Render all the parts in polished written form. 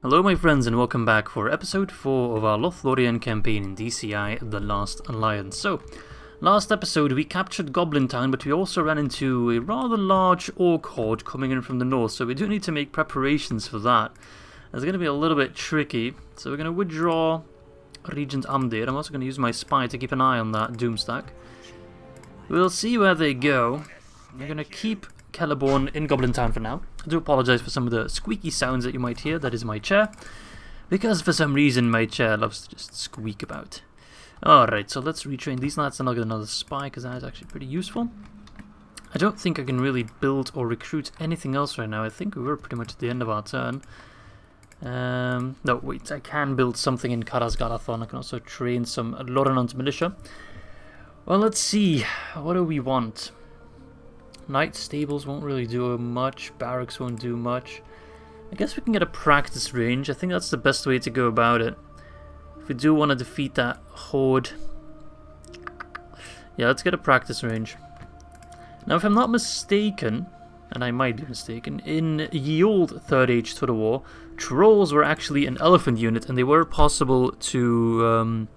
Hello my friends and welcome back for episode 4 of our Lothlórien campaign in DCI, The Last Alliance. So, last episode we captured Goblin Town, but we also ran into a rather large orc horde coming in from the north, so we do need to make preparations for that. It's going to be a little bit tricky, so we're going to withdraw Regent Amdir. I'm also going to use my spy to keep an eye on that doomstack. We'll see where they go. We're going to keep Celeborn in Goblin Town for now. I do apologise for some of the squeaky sounds that you might hear. That is my chair, because for some reason my chair loves to just squeak about. Alright, so let's retrain these lads and I'll get another spy, because that is actually pretty useful. I don't think I can really build or recruit anything else right now. I think we were pretty much at the end of our turn. No, wait, I can build something in Karazgalathon. I can also train some Lothlórien militia. Well, let's see. What do we want? Knight stables won't really do much. Barracks won't do much. I guess we can get a practice range. I think that's the best way to go about it. If we do want to defeat that horde. Yeah, let's get a practice range. Now, if I'm not mistaken, and I might be mistaken, in ye old Third Age Total War, trolls were actually an elephant unit, and they were possible to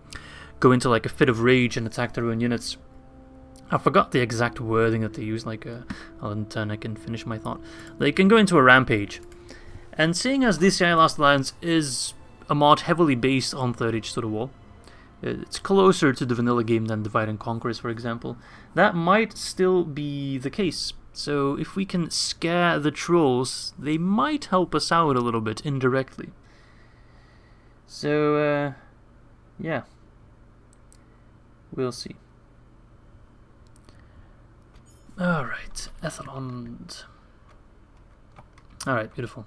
go into like a fit of rage and attack their own units. I forgot the exact wording that they use, I'll turn, I can finish my thought. They can go into a rampage. And seeing as DCI Last Alliance is a mod heavily based on Third Age Total War, it's closer to the vanilla game than Divide and Conquer, for example, that might still be the case. So if we can scare the trolls, they might help us out a little bit indirectly. So, yeah. We'll see. Alright, Ethelond. Alright, beautiful.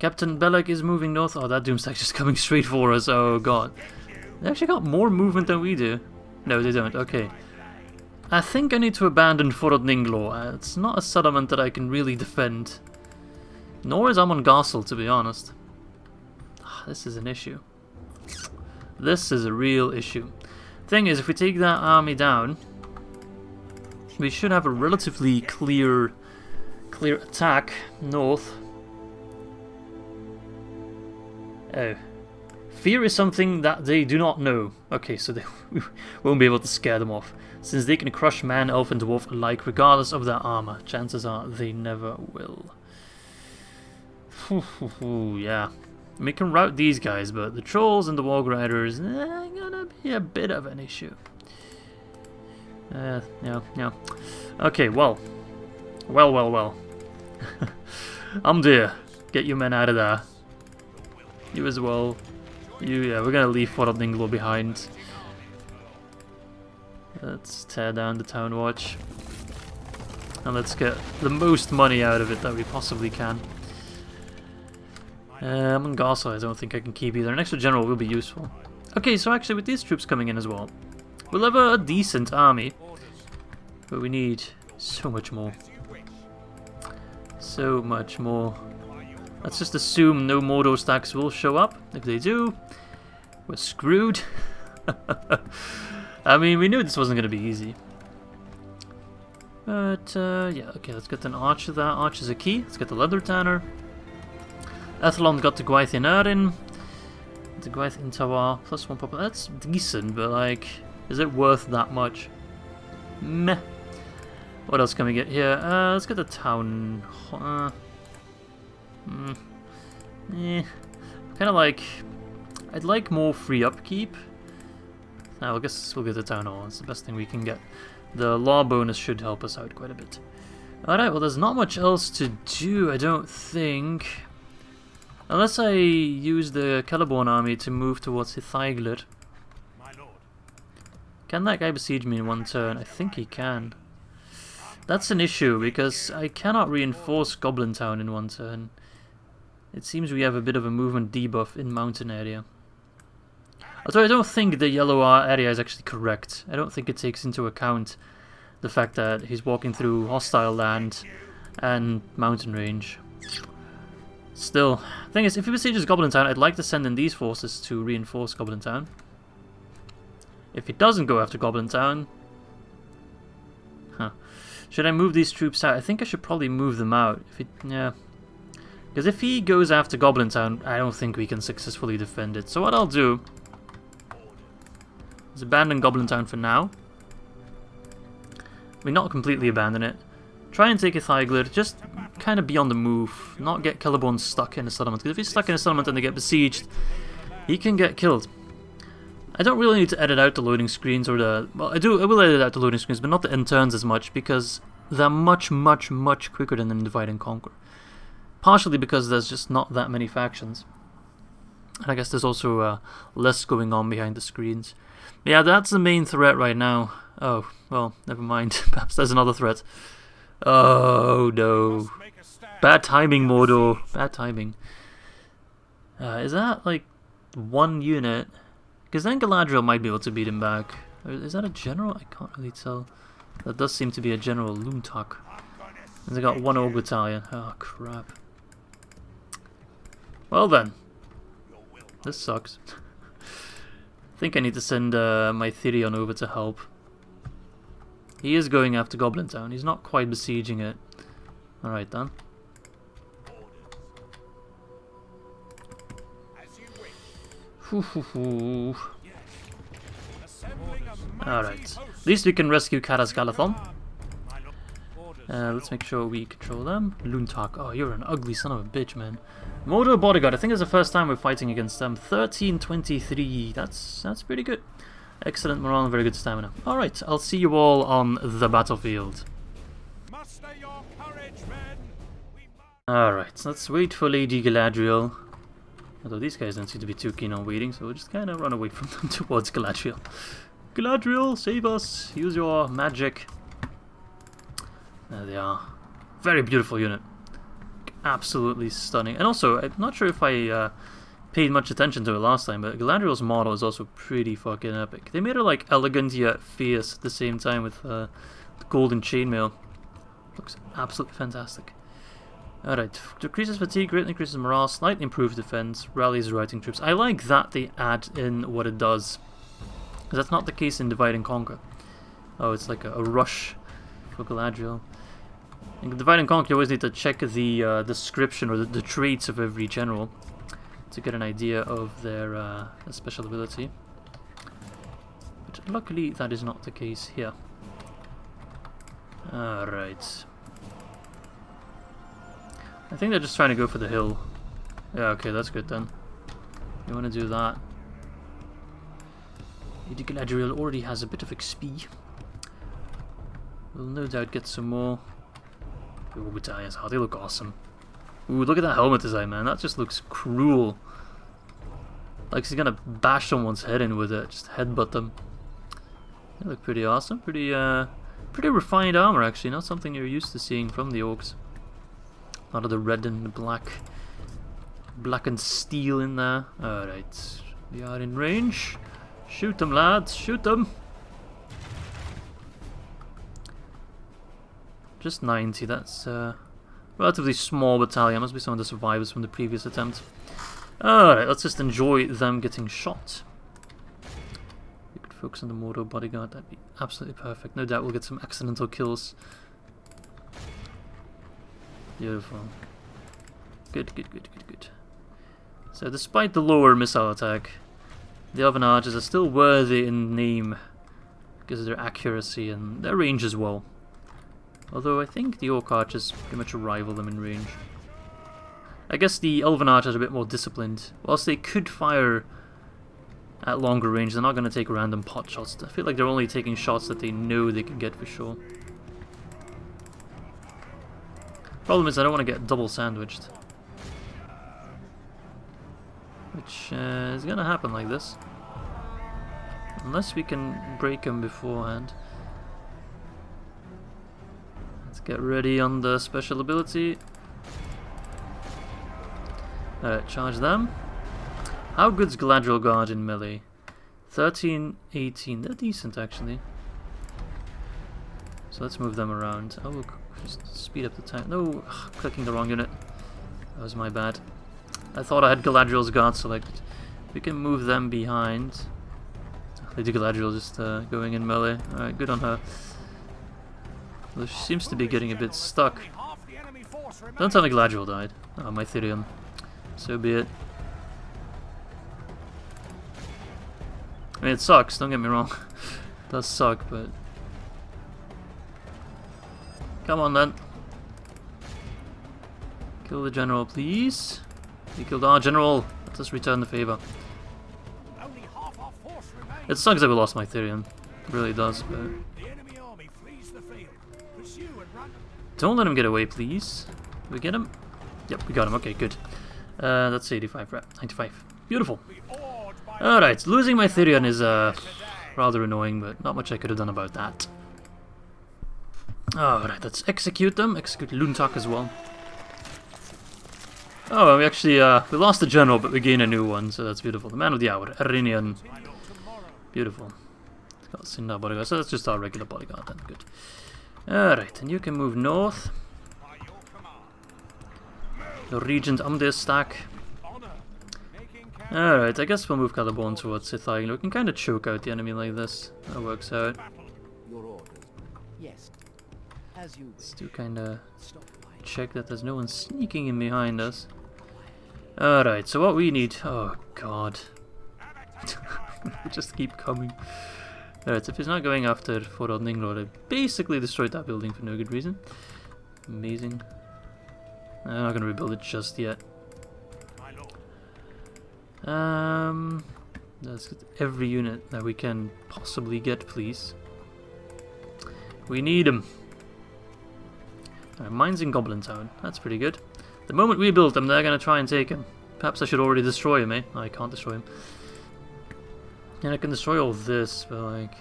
Captain Belloc is moving north. Oh, that doomstack's just coming straight for us. Oh god. They actually got more movement than we do. No, they don't. Okay. I think I need to abandon Fort Ninglor. It's not a settlement that I can really defend. Nor is Amon Garsel, to be honest. This is an issue. This is a real issue. Thing is, if we take that army down, we should have a relatively clear attack north. Oh. Fear is something that they do not know. Okay, so we won't be able to scare them off, since they can crush man, elf and dwarf alike regardless of their armor. Chances are they never will. Yeah. We can rout these guys, but the trolls and the warg riders gonna be a bit of an issue. Yeah. Okay, well. Amdir, get your men out of there. You as well. Yeah, we're gonna leave Fort Ninglor behind. Let's tear down the town watch. And let's get the most money out of it that we possibly can. Garsel, I don't think I can keep either. An extra general will be useful. Okay, so actually with these troops coming in as well, we'll have a decent army, but we need so much more. So much more. Let's just assume no Mordor stacks will show up. If they do, we're screwed. I mean, we knew this wasn't going to be easy. But, yeah, okay, let's get an archer there. Archer's a key. Let's get the leather tanner. Ethelond got the Gwaith in Erin. The Gwaith in Tawar. +1 pop. That's decent, but, like, is it worth that much? Meh. What else can we get here? Let's get the town. Kind of like, I'd like more free upkeep. Now, I guess we'll get the town hall. It's the best thing we can get. The law bonus should help us out quite a bit. Alright, well, there's not much else to do, I don't think. Unless I use the Celeborn army to move towards Hithaiglir. Can that guy besiege me in one turn? I think he can. That's an issue, because I cannot reinforce Goblin Town in one turn. It seems we have a bit of a movement debuff in mountain area. Although I don't think the yellow area is actually correct. I don't think it takes into account the fact that he's walking through hostile land and mountain range. Still, the thing is, if he besieges Goblin Town, I'd like to send in these forces to reinforce Goblin Town. If he doesn't go after Goblin Town... Should I move these troops out? I think I should probably move them out. Yeah. Because if he goes after Goblin Town, I don't think we can successfully defend it. So what I'll do is abandon Goblin Town for now. I mean, not completely abandon it. Try and take Ithaiglir, just kind of be on the move. Not get Celeborn stuck in a settlement. Because if he's stuck in a settlement and they get besieged, he can get killed. I don't really need to edit out the loading screens or the... Well, I will edit out the loading screens, but not the end turns as much, because they're much, much, much quicker than in Divide and Conquer. Partially because there's just not that many factions. And I guess there's also less going on behind the screens. Yeah, that's the main threat right now. Oh, well, never mind. Perhaps there's another threat. Oh, no. Bad timing, Mordor. Bad timing. Is that, like, one unit? Because then Galadriel might be able to beat him back. Is that a general? I can't really tell. That does seem to be a general Loomtuck. And they got one Orc battalion. Oh, crap. Well then. This sucks. I think I need to send my Therion over to help. He is going after Goblin Town. He's not quite besieging it. Alright then. Alright. At least we can rescue Karas Galathon. Let's make sure we control them. Loontalk. Oh, you're an ugly son of a bitch, man. Mordor Bodyguard. I think it's the first time we're fighting against them. 1323. That's pretty good. Excellent morale and very good stamina. Alright, I'll see you all on the battlefield. Alright, let's wait for Lady Galadriel. Although these guys don't seem to be too keen on waiting, so we'll just kind of run away from them towards Galadriel. Galadriel, save us! Use your magic. There they are. Very beautiful unit. Absolutely stunning. And also, I'm not sure if I paid much attention to it last time, but Galadriel's model is also pretty fucking epic. They made her like elegant yet fierce at the same time with the golden chainmail. Looks absolutely fantastic. Alright, decreases fatigue, greatly increases morale, slightly improves defense, rallies routing troops. I like that they add in what it does. Because that's not the case in Divide and Conquer. Oh, it's like a rush for Galadriel. In Divide and Conquer, you always need to check the description or the traits of every general to get an idea of their special ability. But luckily, that is not the case here. Alright. I think they're just trying to go for the hill. Yeah, okay, that's good then. You want to do that. Lady Galadriel already has a bit of XP. We'll no doubt get some more. Ooh, battalions. Oh, they look awesome. Ooh, look at that helmet design, man. That just looks cruel. Like he's gonna bash someone's head in with it. Just headbutt them. They look pretty awesome. Pretty refined armor, actually. Not something you're used to seeing from the Orcs. A lot of the red and the black and steel in there. Alright, we are in range. Shoot them, lads, shoot them. Just 90, that's a relatively small battalion. Must be some of the survivors from the previous attempt. Alright, let's just enjoy them getting shot. We could focus on the Mordor Bodyguard, that'd be absolutely perfect. No doubt we'll get some accidental kills. Beautiful. Good. So despite the lower missile attack, the Elven Archers are still worthy in name because of their accuracy and their range as well. Although I think the Orc Archers pretty much rival them in range. I guess the Elven Archers are a bit more disciplined. Whilst they could fire at longer range, they're not going to take random pot shots. I feel like they're only taking shots that they know they can get for sure. Problem is I don't want to get double sandwiched. Which is going to happen like this. Unless we can break them beforehand. Let's get ready on the special ability. Alright, charge them. How good's Galadriel Guard in melee? 13, 18. They're decent actually. So let's move them around. Oh, we'll just speed up the time. No, clicking the wrong unit. That was my bad. I thought I had Galadriel's Guard selected. We can move them behind. Lady Galadriel just going in melee. Alright, good on her. Well, she seems to be getting a bit stuck. Don't tell me Gladriel died. Oh, my Therion. So be it. I mean, it sucks, don't get me wrong. It does suck, but... Come on, then. Kill the general, please. He killed our general. Let us return the favor. It sucks that we lost my Therion. It really does, but... Don't let him get away, please. Did we get him? Yep, we got him. Okay, good. That's 85, right? 95. Beautiful. Alright, losing my Therion is rather annoying, but not much I could have done about that. Alright, let's execute them. Execute Luntak as well. Oh, we actually, we lost the general, but we gained a new one, so that's beautiful. The man of the hour, Erinian. Beautiful. Got Sindar bodyguard, so that's just our regular bodyguard then, good. Alright, and you can move north. The Regent doomstack. Alright, I guess we'll move Caliborn towards Sithai. We can kind of choke out the enemy like this. That works out. Let's do kind of check that there's no one sneaking in behind us. Alright, so what we need... Oh, God. Just keep coming. Alright, so if he's not going after Fort Ningrod, I basically destroyed that building for no good reason. Amazing. I'm not going to rebuild it just yet. Let's get every unit that we can possibly get, please. We need them. Mine's in Goblin Town. That's pretty good. The moment we build them, they're going to try and take him. Perhaps I should already destroy him, eh? I can't destroy him. And I can destroy all this, but like...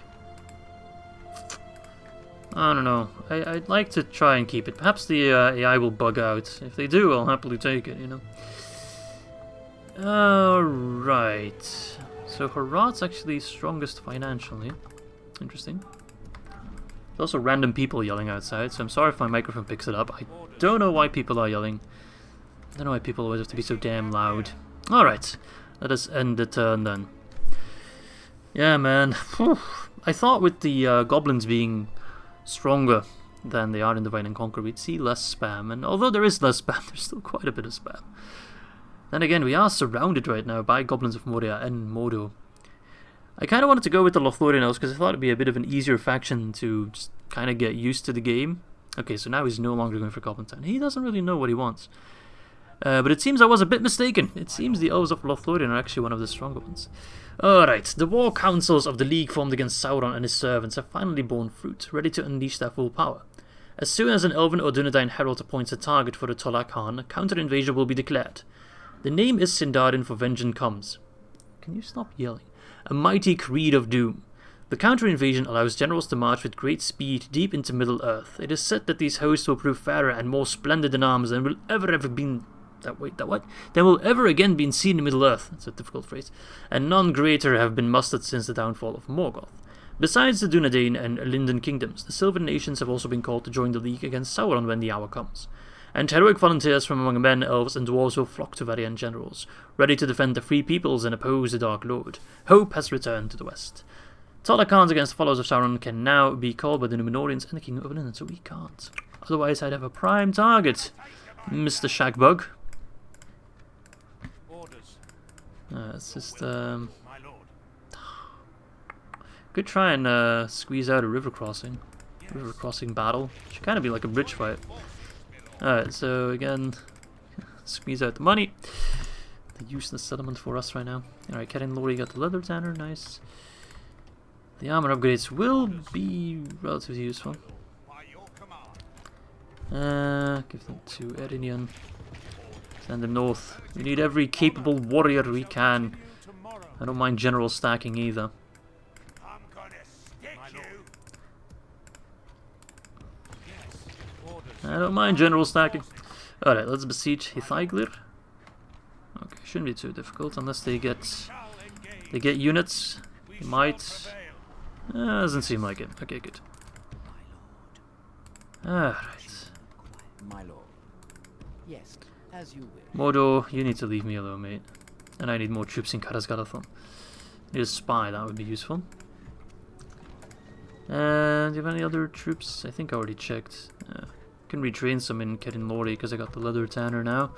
I don't know. I'd like to try and keep it. Perhaps the AI will bug out. If they do, I'll happily take it, you know. Alright. So Harad's actually strongest financially. Interesting. There's also random people yelling outside, so I'm sorry if my microphone picks it up. I don't know why people are yelling. I don't know why people always have to be so damn loud. Alright. Let us end the turn then. Yeah, man. Whew. I thought with the goblins being stronger than they are in Divide and Conquer, we'd see less spam. And although there is less spam, there's still quite a bit of spam. Then again, we are surrounded right now by Goblins of Moria and Mordor. I kind of wanted to go with the Lothlórien elves because I thought it'd be a bit of an easier faction to just kind of get used to the game. Okay, so now he's no longer going for Goblin Town. He doesn't really know what he wants. But it seems I was a bit mistaken. It seems the elves of Lothlórien are actually one of the stronger ones. Alright, the war councils of the League formed against Sauron and his servants have finally borne fruit, ready to unleash their full power. As soon as an elven or Dunedain herald appoints a target for the Tola Khan, a counter-invasion will be declared. The name is Sindarin for vengeance comes. Can you stop yelling? A mighty creed of doom. The counter-invasion allows generals to march with great speed deep into Middle Earth. It is said that these hosts will prove fairer and more splendid in arms than will ever been... Than will ever again been seen in Middle Earth. That's a difficult phrase. And none greater have been mustered since the downfall of Morgoth. Besides the Dunedain and Linden kingdoms, the Silvan nations have also been called to join the League against Sauron when the hour comes. And heroic volunteers from among men, elves, and dwarves will flock to Varian generals, ready to defend the free peoples and oppose the Dark Lord. Hope has returned to the west. Tola Khans against the followers of Sauron can now be called by the Númenóreans and the Kingdom of Linden, so we can't. Otherwise, I'd have a prime target, Mr. Shagbug. It's just, could try and squeeze out a river crossing battle. Should kind of be like a bridge fight. Alright, so again, squeeze out the money. The useless settlement for us right now. Alright, Kerin Lori got the leather tanner, nice. The armor upgrades will be relatively useful. Give them to Erinian. Send them north. We need every capable warrior we can. I don't mind general stacking either. I don't mind general stacking. Alright, let's besiege Hithiglir. Okay, shouldn't be too difficult unless they get units. They might. Doesn't seem like it. Okay, good. Alright. My lord. Yes, as you wish. Mordor, you need to leave me alone, mate. And I need more troops in Karasgarathon. Need a spy, that would be useful. Do you have any other troops? I think I already checked. Can retrain some in Lothlórien because I got the leather tanner now.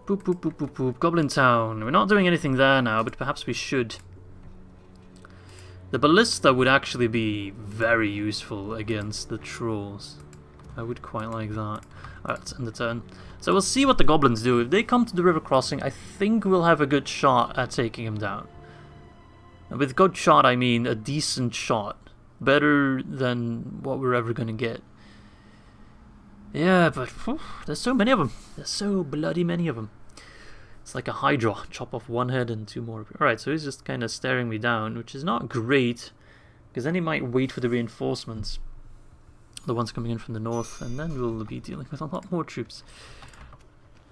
Boop, boop, boop, boop, boop. Goblin Town. We're not doing anything there now, but perhaps we should. The ballista would actually be very useful against the trolls. I would quite like that. Alright, let's end the turn. So we'll see what the goblins do. If they come to the river crossing, I think we'll have a good shot at taking him down. And with good shot, I mean a decent shot. Better than what we're ever going to get. Yeah, but whew, there's so many of them. There's so bloody many of them. It's like a hydra. Chop off one head and two more. Alright, so he's just kind of staring me down, which is not great. Because then he might wait for the reinforcements. The ones coming in from the north. And then we'll be dealing with a lot more troops.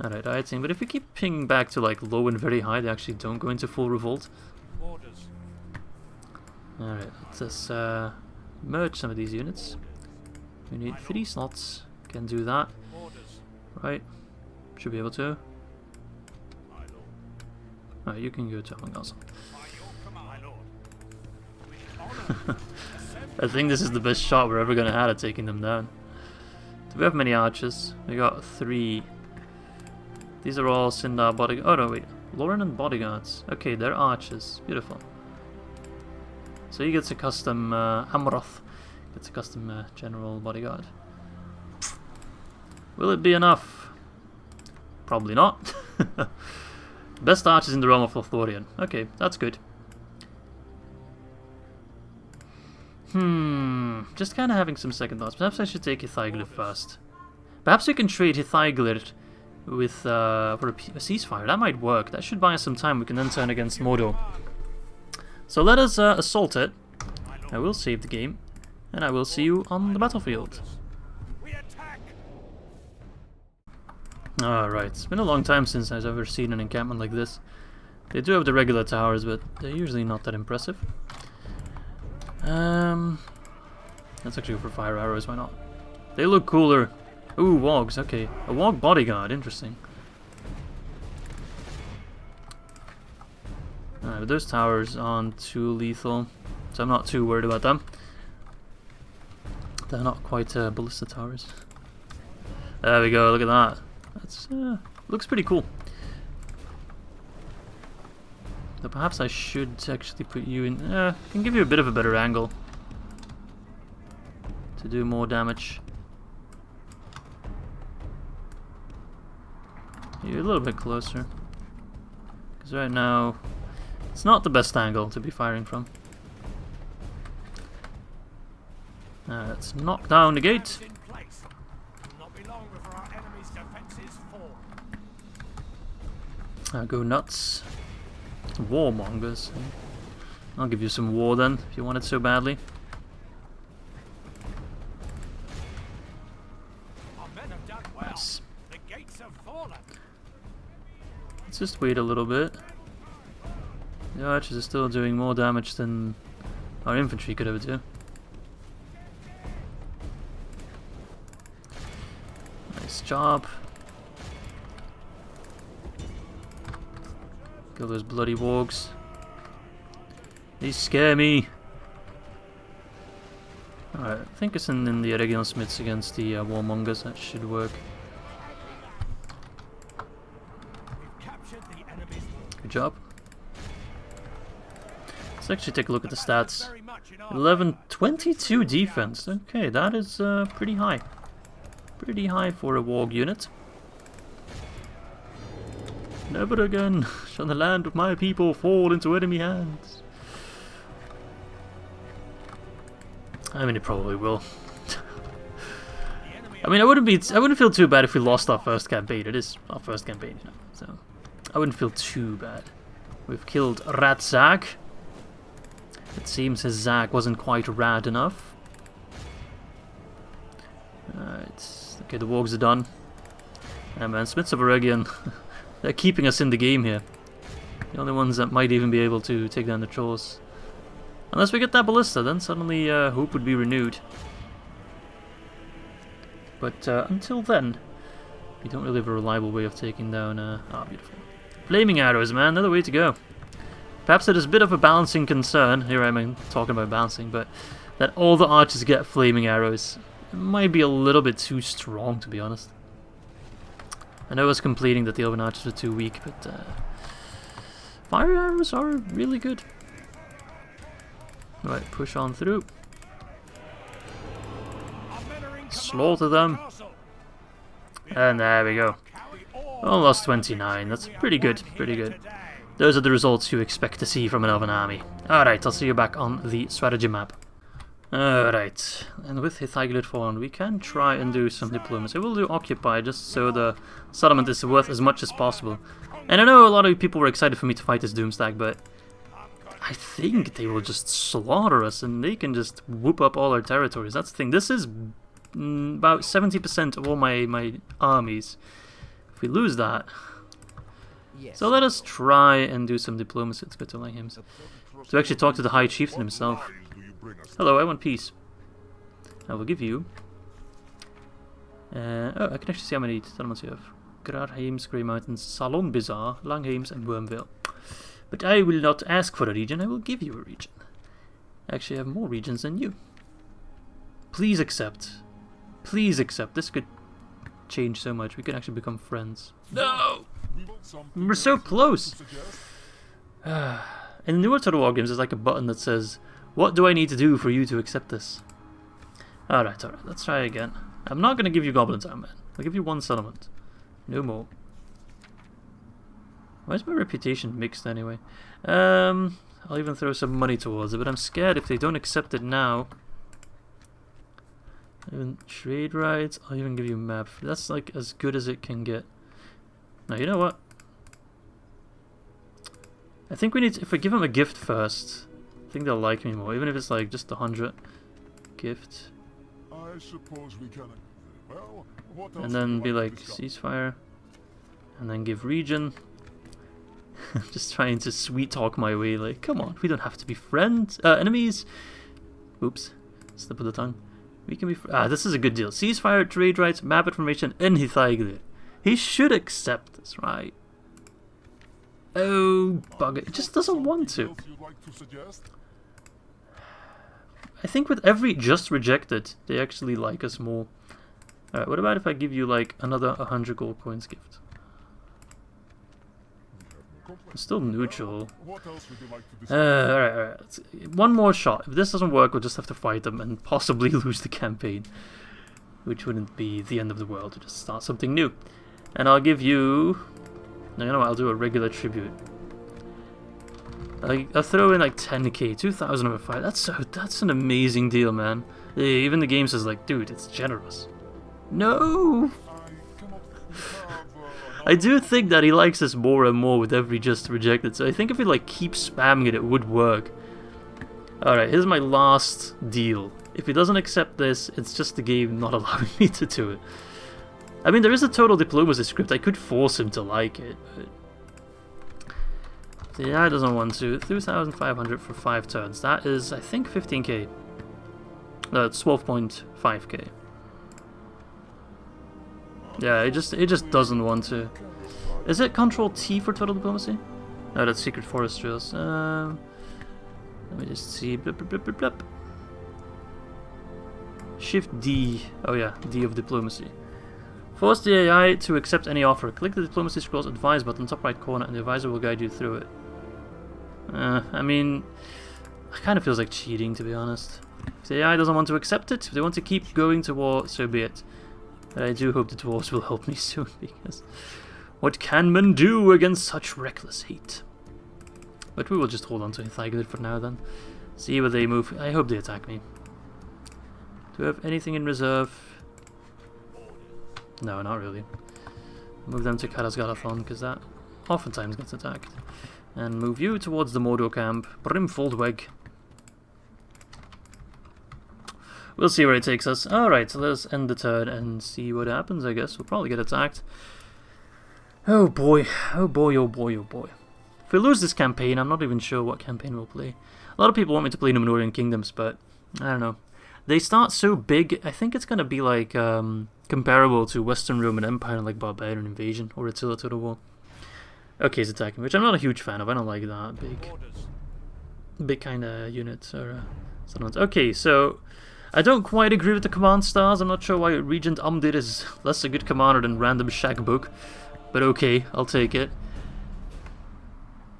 Alright, I think. But if we keep pinging back to like low and very high, they actually don't go into full revolt. Alright, let's merge some of these units. We need 3 slots. Can do that. Right. Should be able to. Alright, you can go to Hungasl. I think this is the best shot we're ever going to have at taking them down. Do we have many archers? We got 3. These are all Sindar bodyguards. Oh no, wait. Lauren and bodyguards. Okay, they're archers. Beautiful. So he gets a custom Amroth. Gets a custom general bodyguard. Will it be enough? Probably not. Best archers in the realm of Lothlórien. Okay, that's good. Just kind of having some second thoughts. Perhaps I should take Hithyglir first. Perhaps we can trade Hithyglir with for a ceasefire. That might work. That should buy us some time. We can then turn against Mordor. So let us assault it. I will save the game, and I will see you on the battlefield. Alright, it's been a long time since I've ever seen an encampment like this. They do have the regular towers, but they're usually not that impressive. Let's actually go for fire arrows, why not? They look cooler. Ooh, Wargs, okay. A Warg bodyguard, interesting. Alright, but those towers aren't too lethal, so I'm not too worried about them. They're not quite ballista towers. There we go, look at that. That's looks pretty cool. So perhaps I should actually put you in. Can give you a bit of a better angle to do more damage. You're a little bit closer, because right now it's not the best angle to be firing from. Let's knock down the gate. Go nuts. Warmongers. I'll give you some war then, if you want it so badly. Nice. Let's just wait a little bit. The archers are still doing more damage than our infantry could ever do. Nice job. Kill those bloody wargs. They scare me. Alright, I think it's in the regular smiths against the warmongers. That should work. Good job. Let's actually take a look at the stats. 1122 defense. Okay, that is pretty high. Pretty high for a warg unit. Never again shall the land of my people fall into enemy hands. I mean, it probably will. I mean, I wouldn't feel too bad if we lost our first campaign. It is our first campaign, you know, so I wouldn't feel too bad. We've killed Ratzag. It seems his Zag wasn't quite rad enough. Alright, okay, the wargs are done. Yeah, man, Smiths of Eregion. They're keeping us in the game here. The only ones that might even be able to take down the trolls. Unless we get that ballista, then suddenly hope would be renewed. But until then, we don't really have a reliable way of taking down... beautiful. Flaming arrows, man, they're the way to go. Perhaps it is a bit of a balancing concern, here I am talking about balancing, but that all the archers get flaming arrows. might be a little bit too strong, to be honest. I know I was complaining that the elven archers were too weak, but fire arrows are really good. Right, push on through. Slaughter them. And there we go. Oh, lost 29. That's pretty good, pretty good. Those are the results you expect to see from an elven army. Alright, I'll see you back on the strategy map. Alright, and with Hithaglit fallen, we can try and do some diplomacy. We'll do Occupy, just so the settlement is worth as much as possible. And I know a lot of people were excited for me to fight this doomstack, but I think they will just slaughter us, and they can just whoop up all our territories. That's the thing. This is about 70% of all my armies. If we lose that... So let us try and do some diplomacy. It's good to like him. To actually talk to the High Chieftain himself. Hello, I want peace. I will give you... oh, I can actually see how many settlements you have. Grarheims, Grey Mountains, Salon Bizarre, Langheims and Wormville. But I will not ask for a region, I will give you a region. I actually have more regions than you. Please accept. Please accept. This could change so much. We could actually become friends. No! We're so close! In the newer Total War games, there's like a button that says, what do I need to do for you to accept this? Alright, let's try again. I'm not going to give you Goblin Town, man. I'll give you one settlement. No more. Why is my reputation mixed anyway? I'll even throw some money towards it, but I'm scared if they don't accept it now. Even trade rights, I'll even give you a map. That's like as good as it can get. Now, you know what? I think we need to, if we give them a gift first, I think they'll like me more, even if it's like just 100 gift. I suppose we can. Well, and then be like ceasefire, and then give region. Just trying to sweet talk my way, like, come on, we don't have to be friends, enemies. Oops, slip of the tongue. We can be. This is a good deal. Ceasefire, trade rights, map information, and Hithaglir. He should accept this, right? Oh, bugger. It just doesn't want to. I think with every just rejected, they actually like us more. Alright, what about if I give you like another 100 gold coins gift? It's still neutral. Alright. One more shot. If this doesn't work, we'll just have to fight them and possibly lose the campaign. Which wouldn't be the end of the world to just start something new. And I'll give you... No, you know what? I'll do a regular tribute. I'll throw in like 10k, 2,000 over 5. That's an amazing deal, man. Even the game says like, dude, it's generous. No! I do think that he likes us more and more with every just rejected, so I think if we like keep spamming it, it would work. Alright, here's my last deal. If he doesn't accept this, it's just the game not allowing me to do it. I mean, there is a total diplomacy script. I could force him to like it, but... The AI doesn't want to. 2,500 for 5 turns. That is, I think, 15k. No, it's 12.5k. Yeah, it just doesn't want to. Is it Control T for total diplomacy? No, that's Secret Forest Trails. Let me just see. Blip, blip, blip, blip, blip. Shift D. Oh yeah, D of diplomacy. Force the AI to accept any offer. Click the diplomacy scroll's advise button top right corner and the advisor will guide you through it. I mean, it kind of feels like cheating, to be honest. If the AI doesn't want to accept it, if they want to keep going to war, so be it. But I do hope the dwarves will help me soon, because what can men do against such reckless hate? But we will just hold on to Hithaglir for now then. See where they move. I hope they attack me. Do we have anything in reserve? No, not really. Move them to Karasgarathon, because that oftentimes gets attacked. And move you towards the Mordor camp, Brimfoldweg. We'll see where it takes us. Alright, so let's end the turn and see what happens, I guess. We'll probably get attacked. Oh boy, oh boy, oh boy, oh boy. If we lose this campaign, I'm not even sure what campaign we'll play. A lot of people want me to play Numenorean Kingdoms, but I don't know. They start so big, I think it's going to be like comparable to Western Roman Empire, like Barbarian Invasion or Attila Total War. Okay, he's attacking, which I'm not a huge fan of. I don't like that big kind of units or settlements. Okay, so I don't quite agree with the command stars. I'm not sure why Regent Umdir is less a good commander than random Shagbook. But okay, I'll take it.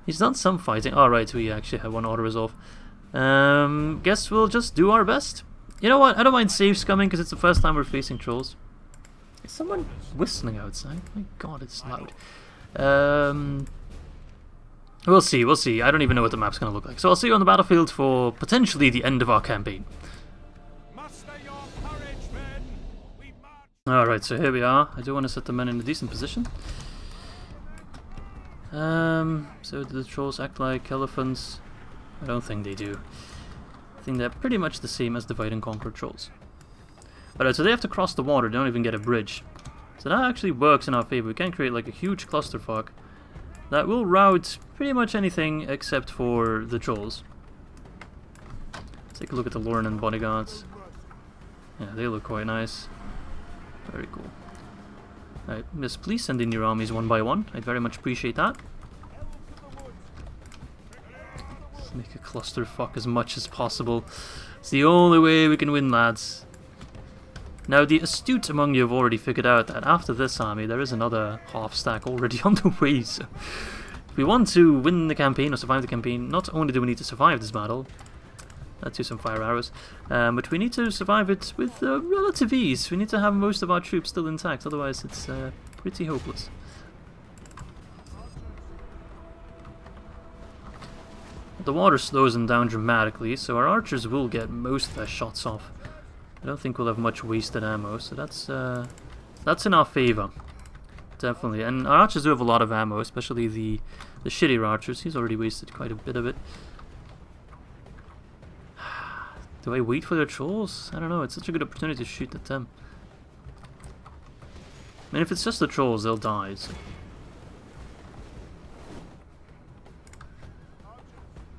He's done some fighting. Alright, we actually have one auto-resolve. Guess we'll just do our best. You know what? I don't mind saves coming because it's the first time we're facing trolls. Is someone whistling outside? My god, it's loud. We'll see, we'll see. I don't even know what the map's going to look like. So I'll see you on the battlefield for potentially the end of our campaign. Alright, so here we are. I do want to set the men in a decent position. So do the trolls act like elephants? I don't think they do. I think they're pretty much the same as Divide and Conquer trolls. Alright, so they have to cross the water, they don't even get a bridge. So that actually works in our favor. We can create like a huge clusterfuck that will rout pretty much anything except for the trolls. Let's take a look at the Lothlórien bodyguards. Yeah, they look quite nice. Very cool. Alright, Miss, please send in your armies one by one. I'd very much appreciate that. Let's make a clusterfuck as much as possible. It's the only way we can win, lads. Now, the astute among you have already figured out that after this army, there is another half stack already on the way. So, if we want to win the campaign or survive the campaign, not only do we need to survive this battle, let's do some fire arrows, but we need to survive it with relative ease. We need to have most of our troops still intact, otherwise it's pretty hopeless. The water slows them down dramatically, so our archers will get most of their shots off. I don't think we'll have much wasted ammo, so that's in our favor, definitely. And our archers do have a lot of ammo, especially the shittier archers. He's already wasted quite a bit of it. Do I wait for their trolls? I don't know, it's such a good opportunity to shoot at them. I mean, if it's just the trolls, they'll die. So.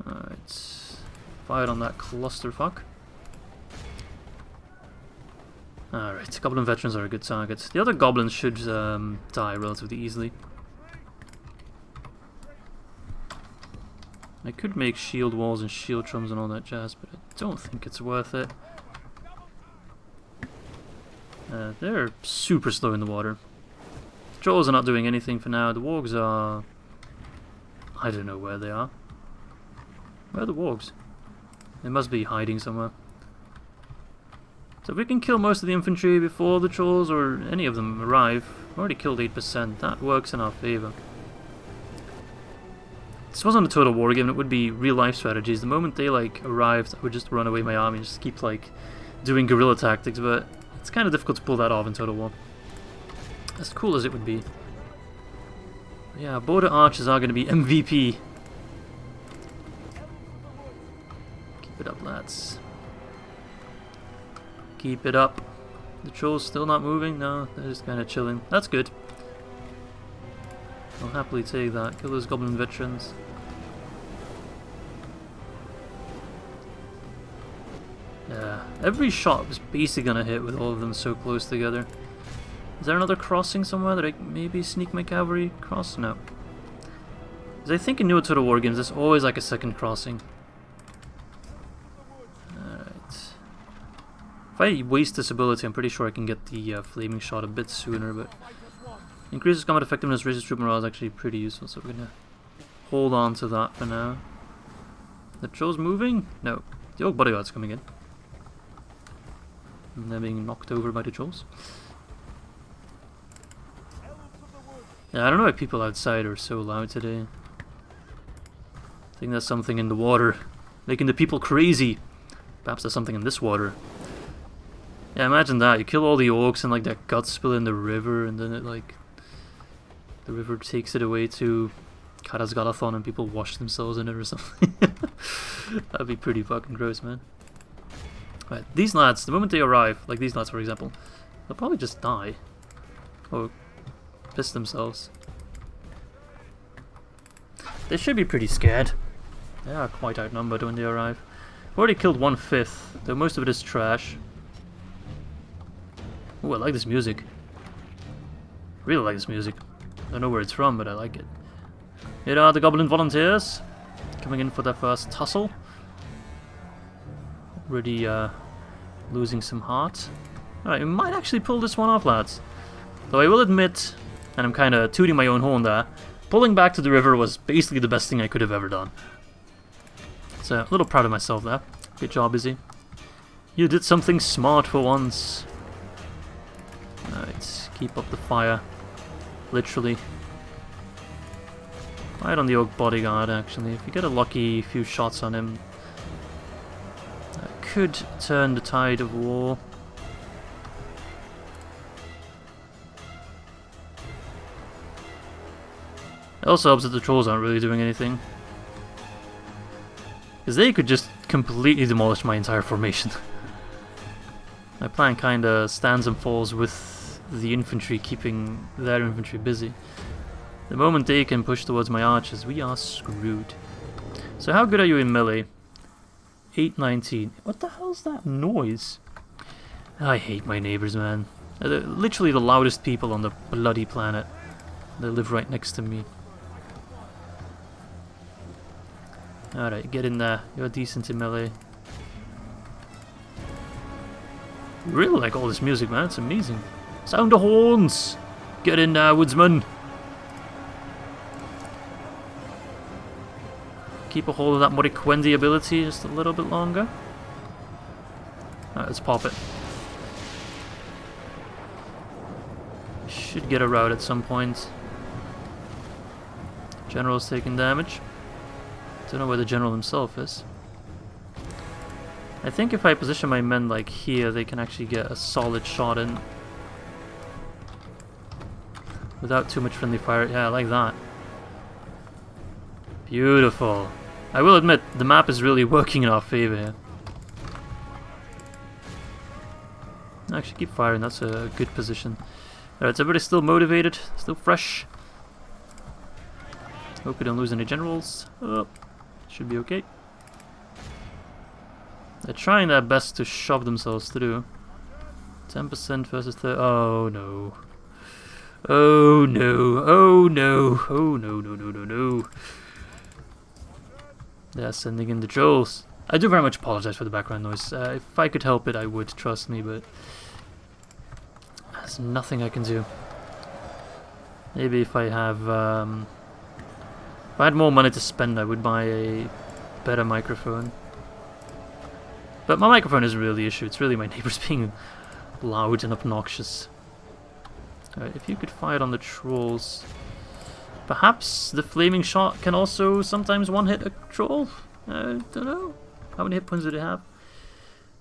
Alright. Fire on that clusterfuck. Alright, goblin veterans are a good target. The other goblins should die relatively easily. I could make shield walls and shield drums and all that jazz, but I don't think it's worth it. They're super slow in the water. The trolls are not doing anything for now. The wargs are... I don't know where they are. Where are the wargs? They must be hiding somewhere. So if we can kill most of the infantry before the trolls or any of them arrive, we've already killed 8%, that works in our favour. This wasn't a total war game, it would be real life strategies. The moment they like arrived, I would just run away my army and just keep like doing guerrilla tactics, but it's kind of difficult to pull that off in total war. As cool as it would be. But yeah, border archers are going to be MVP. Keep it up, lads. Keep it up. The trolls still not moving? No, they're just kind of chilling. That's good. I'll happily take that. Kill those goblin veterans. Yeah, every shot was basically gonna hit with all of them so close together. Is there another crossing somewhere that I maybe sneak my cavalry across? No. Because I think in newer Total War games there's always like a second crossing. Alright. If I waste this ability, I'm pretty sure I can get the flaming shot a bit sooner, but... Increases combat effectiveness, raises troop morale is actually pretty useful, so we're gonna hold on to that for now. The trolls moving? No. The old bodyguard's coming in. And they're being knocked over by the trolls. Yeah, I don't know why people outside are so loud today. I think there's something in the water making the people crazy. Perhaps there's something in this water. Yeah, imagine that. You kill all the orcs and like their guts spill in the river, and then it like... the river takes it away to Karasgalathon and people wash themselves in it or something. That'd be pretty fucking gross, man. Right, these lads, the moment they arrive, like these lads for example, they'll probably just die. Or piss themselves. They should be pretty scared. They are quite outnumbered when they arrive. We've already killed 1/5, though most of it is trash. Ooh, I like this music. Really like this music. Don't know where it's from, but I like it. Here are the Goblin Volunteers, coming in for their first tussle. Already Losing some heart. Alright, we might actually pull this one off, lads. Though I will admit, and I'm kind of tooting my own horn there, pulling back to the river was basically the best thing I could have ever done. So, a little proud of myself there. Good job, Izzy. You did something smart for once. Alright, keep up the fire. Literally. Right on the Orc bodyguard, actually. If we get a lucky few shots on him, that could turn the tide of war. It also helps that the trolls aren't really doing anything. Because they could just completely demolish my entire formation. My plan kinda stands and falls with the infantry keeping their infantry busy. The moment they can push towards my archers, we are screwed. So how good are you in melee? 819. What the hell's that noise? I hate my neighbors, man. They're literally the loudest people on the bloody planet. They live right next to me. Alright, get in there. You're decent in melee. I really like all this music, man. It's amazing. Sound of horns! Get in there, woodsman! Keep a hold of that Moriquendi ability just a little bit longer. Alright, let's pop it. Should get a rout at some point. General's taking damage. Don't know where the general himself is. I think if I position my men like here, they can actually get a solid shot in. Without too much friendly fire. Yeah, like that. Beautiful. I will admit, the map is really working in our favor here. Actually, keep firing. That's a good position. Alright, is everybody still motivated? Still fresh? Hope we don't lose any generals. Oh, should be okay. They're trying their best to shove themselves through. 10% versus 30. Oh no. Oh no. Oh no. Oh no, no, no, no, no. They're sending in the trolls. I do very much apologize for the background noise. If I could help it, I would, trust me, but there's nothing I can do. Maybe if I have, if I had more money to spend, I would buy a better microphone. But my microphone isn't really the issue, it's really my neighbors being loud and obnoxious. Alright, if you could fire on the trolls. Perhaps the flaming shot can also sometimes one-hit a troll? I don't know. How many hit points do they have?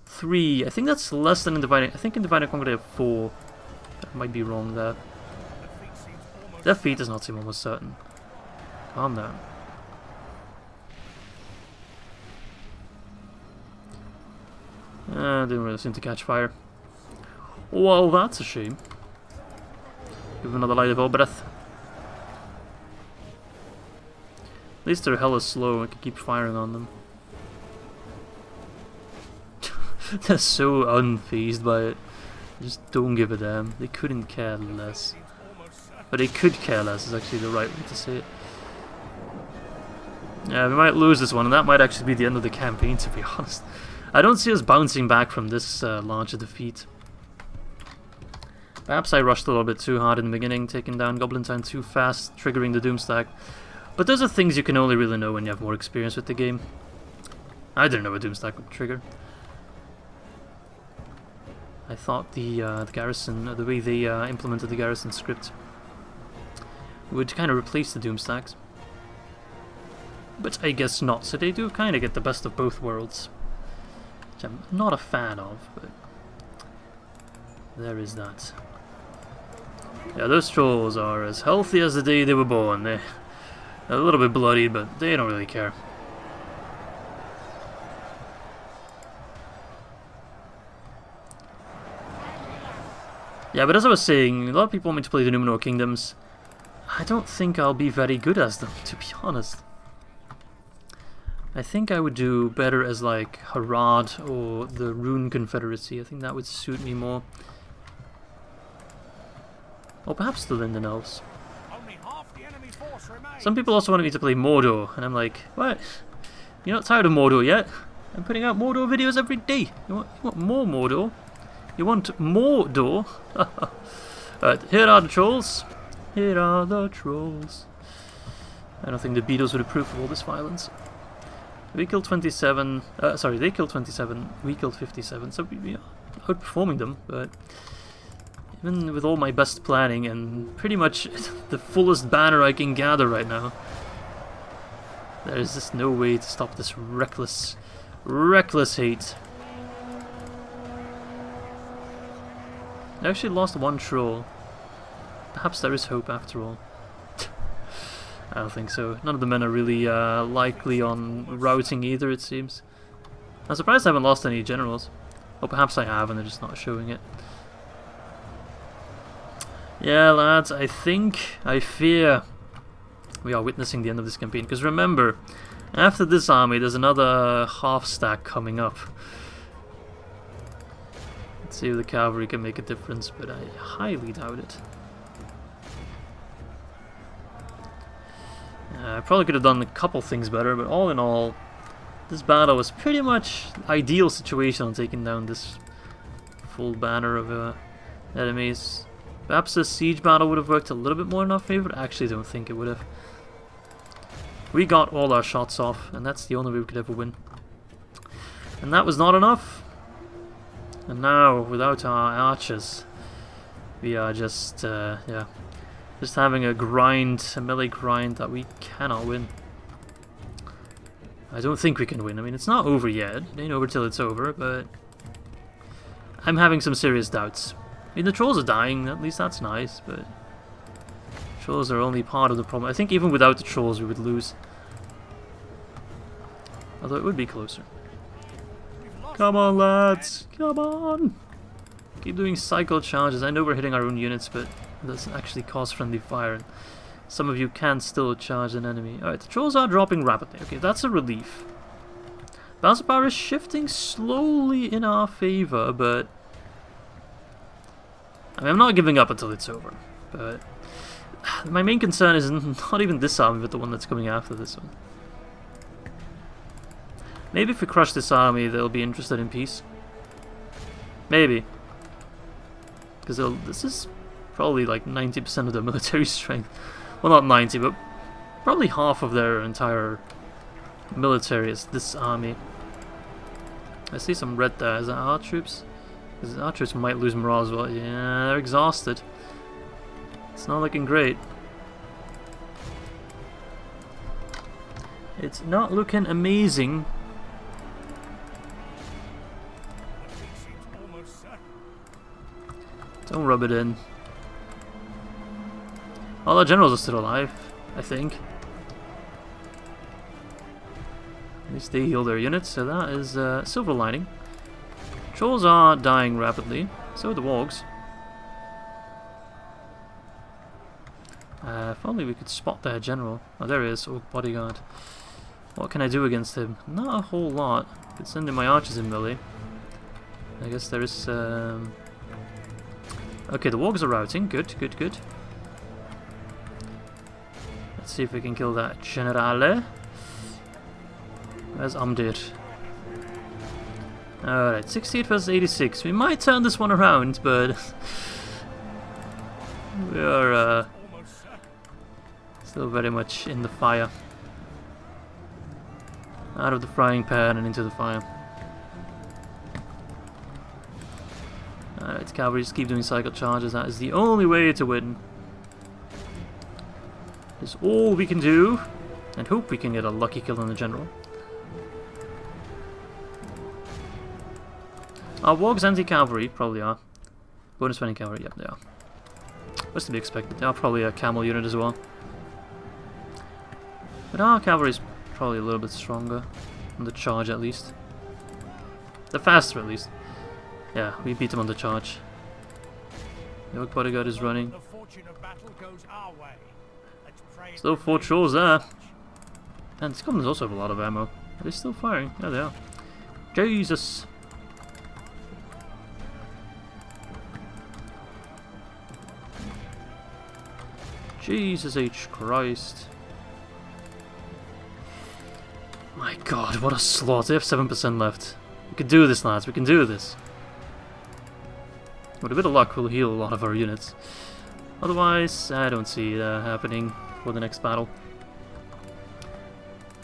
3. I think that's less than in Divide. I think in Divide and Conquer they have 4. I might be wrong there. Defeat does not seem almost certain. Calm down. Didn't really seem to catch fire. Well, that's a shame. Give them another light of all breath. At least they're hella slow, I can keep firing on them. They're so unfazed by it. Just don't give a damn. They couldn't care less. But they could care less is actually the right way to say it. Yeah, we might lose this one, and that might actually be the end of the campaign, to be honest. I don't see us bouncing back from this larger defeat. Perhaps I rushed a little bit too hard in the beginning, taking down Goblin Town too fast, triggering the doomstack. But those are things you can only really know when you have more experience with the game. I didn't know a doomstack would trigger. I thought the garrison, the way they implemented the garrison script, would kind of replace the doomstacks. But I guess not, so they do kind of get the best of both worlds. Which I'm not a fan of, but there is that. Yeah, those trolls are as healthy as the day they were born. They're a little bit bloodied, but they don't really care. Yeah, but as I was saying, a lot of people want me to play the Numenor Kingdoms. I don't think I'll be very good as them, to be honest. I think I would do better as like Harad or the Rhun Confederacy. I think that would suit me more. Or perhaps the Linden Elves. Some people also wanted me to play Mordor, and I'm like, what? You're not tired of Mordor yet? I'm putting out Mordor videos every day. You want more Mordor? You want more door? Alright, here are the trolls. Here are the trolls. I don't think the Beatles would approve of all this violence. We killed 27. Sorry, they killed 27. We killed 57. So we are outperforming them. But even with all my best planning and pretty much the fullest banner I can gather right now, there is just no way to stop this reckless hate. I actually lost one troll. Perhaps there is hope after all. I don't think so. None of the men are really likely on routing either, it seems. I'm surprised I haven't lost any generals. Or perhaps I have and they're just not showing it. Yeah, lads, I fear we are witnessing the end of this campaign. Because remember, after this army, there's another half stack coming up. Let's see if the cavalry can make a difference, but I highly doubt it. I probably could have done a couple things better, but all in all, this battle was pretty much ideal situation on taking down this full banner of enemies. Perhaps the siege battle would have worked a little bit more in our favor, but I actually don't think it would have. We got all our shots off, and that's the only way we could ever win. And that was not enough. And now, without our archers, we are just, yeah, just having a grind, a melee grind that we cannot win. I don't think we can win. I mean, it's not over yet. It ain't over till it's over, but I'm having some serious doubts. I mean, the trolls are dying, at least that's nice, but trolls are only part of the problem. I think even without the trolls we would lose. Although it would be closer. Come on, lads! Come on! Keep doing cycle charges. I know we're hitting our own units, but it doesn't actually cause friendly fire. And some of you can still charge an enemy. Alright, the trolls are dropping rapidly. Okay, that's a relief. Balance of power is shifting slowly in our favor, but I mean, I'm not giving up until it's over. But my main concern is not even this army, but the one that's coming after this one. Maybe if we crush this army, they'll be interested in peace. Maybe. Because this is probably like 90% of their military strength. Well, not 90, but probably half of their entire military is this army. I see some red there. Is that our troops? Because our troops might lose morale as well. Yeah, they're exhausted. It's not looking great. It's not looking amazing. Don't rub it in. All our generals are still alive, I think. At least they heal their units, so that is a silver lining. Trolls are dying rapidly, so are the Wargs. If only we could spot their general. Oh, there he is, Orc bodyguard. What can I do against him? Not a whole lot. I could send in my archers in melee. I guess there is... Okay, the Wargs are routing. Good, good, good. Let's see if we can kill that Generale. Where's Amdir? Alright, 68 versus 86. We might turn this one around, but we are still very much in the fire. Out of the frying pan and into the fire. Alright, cavalry, just keep doing cycle charges. That is the only way to win. It's all we can do, and hope we can get a lucky kill on the general. Our Wargs anti-cavalry probably are. Bonus spending cavalry, yep, they are. What's to be expected? They are probably a camel unit as well. But our cavalry is probably a little bit stronger. On the charge at least. They're faster at least. Yeah, we beat them on the charge. The Orc bodyguard is running. Still 4 trolls there. And these goblins also have a lot of ammo. Are they still firing? Yeah, they are. Jesus! Jesus H. Christ. My god, what a slot. They have 7% left. We can do this, lads. We can do this. With a bit of luck, we'll heal a lot of our units. Otherwise, I don't see it happening for the next battle.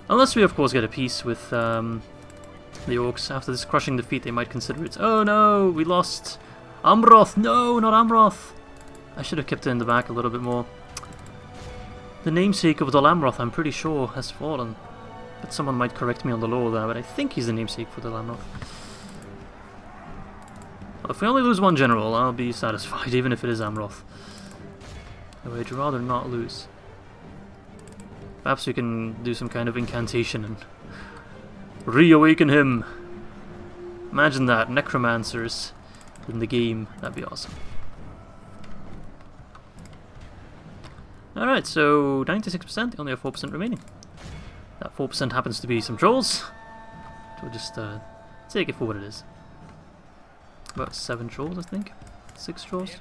Unless we, of course, get a peace with the Orcs. After this crushing defeat, they might consider it. Oh no, we lost Amroth. No, not Amroth. I should have kept it in the back a little bit more. The namesake of Dol Amroth, I'm pretty sure, has fallen. But someone might correct me on the lore there, but I think he's the namesake for Dol Amroth. Well, if we only lose one general, I'll be satisfied, even if it is Amroth. Though I'd rather not lose. Perhaps we can do some kind of incantation and reawaken him. Imagine that, necromancers in the game. That'd be awesome. Alright, so 96%, only have 4% remaining. That 4% happens to be some trolls. So we'll just take it for what it is. About 7 trolls, I think. 6 trolls.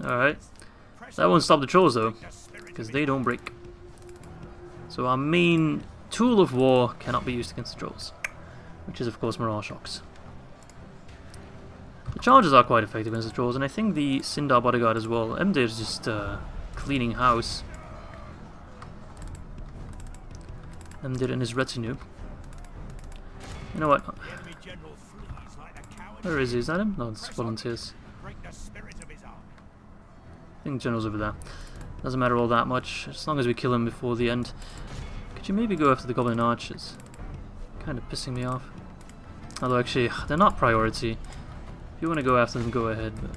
Alright. That won't stop the trolls though, because they don't break. So our main tool of war cannot be used against the trolls, which is of course morale shocks. The charges are quite effective against the trolls, and I think the Sindar bodyguard as well. Emdir is just cleaning house. Emdir and his retinue. You know what? Where is he? Is that him? No, it's volunteers. I think General's over there. Doesn't matter all that much, as long as we kill him before the end. Could you maybe go after the Goblin Archers? Kind of pissing me off. Although actually, they're not priority. If you want to go after them, go ahead. But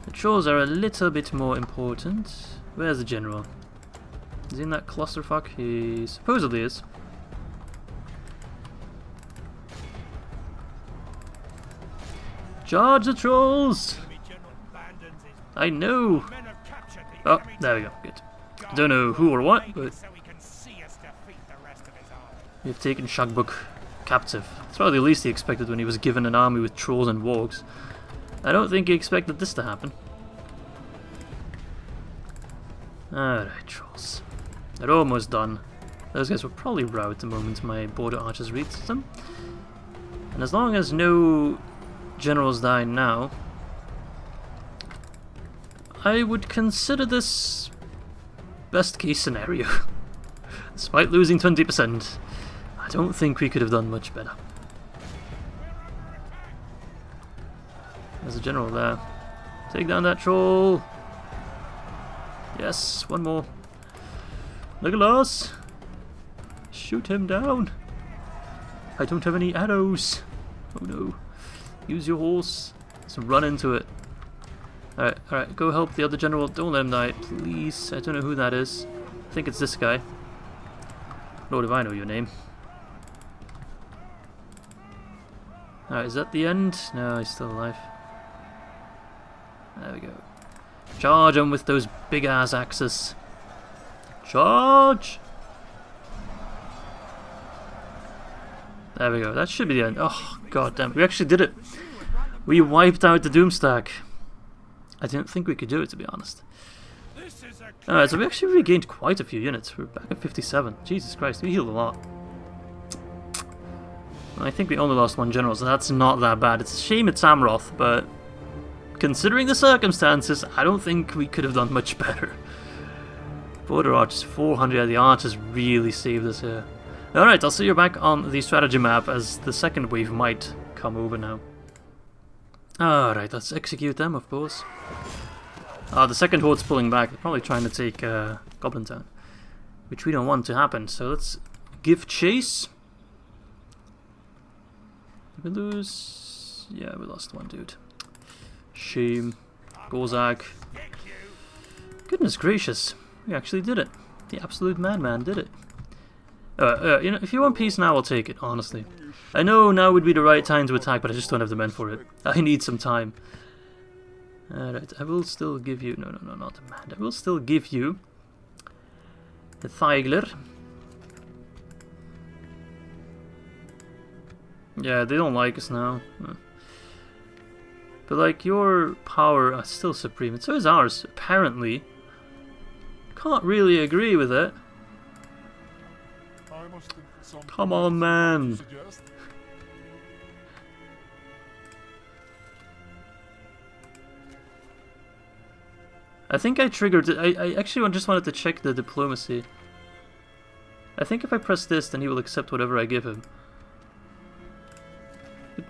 the Trolls are a little bit more important. Where's the General? Is he in that clusterfuck? He supposedly is. Charge the Trolls! I know! Oh, there we go, good. I don't know who or what, but we've taken Shagbuk captive. It's probably the least he expected when he was given an army with Trolls and Wargs. I don't think he expected this to happen. Alright, Trolls. They're almost done. Those guys will probably rout the moment my border archers reach them. And as long as no generals die now, I would consider this best case scenario. Despite losing 20%, I don't think we could have done much better. There's a general there. Take down that troll. Yes, one more. Legolas! Shoot him down. I don't have any arrows. Oh no. Use your horse. Let's run into it. Alright, go help the other general. Don't let him die, please. I don't know who that is. I think it's this guy. Lord, if I know your name. Alright, is that the end? No, he's still alive. There we go. Charge him with those big ass axes. Charge! There we go. That should be the end. Oh, god damn it. We actually did it. We wiped out the doomstack. I didn't think we could do it, to be honest. Alright, so we actually regained quite a few units. We're back at 57. Jesus Christ, we healed a lot. I think we only lost one general, so that's not that bad. It's a shame it's Amroth, but considering the circumstances, I don't think we could have done much better. Border Archers 400, the Archers really saved us here. Alright, I'll see you back on the strategy map as the second wave might come over now. Alright, let's execute them, of course. The second horde's pulling back. They're probably trying to take Goblin Town, which we don't want to happen. So let's give chase. Did we lose? Yeah, we lost one dude. Shame. Gozag. Goodness gracious. We actually did it. The absolute madman did it. You know, if you want peace now, I'll take it, honestly. I know now would be the right time to attack, but I just don't have the men for it. I need some time. Alright, I will still give you... No, not demand. I will still give you the Theigler. Yeah, they don't like us now. But like, your power is still supreme, and so is ours, apparently. Can't really agree with it. must think that some Come on, man. suggest. I think I triggered it. I actually just wanted to check the diplomacy. I think if I press this, then he will accept whatever I give him.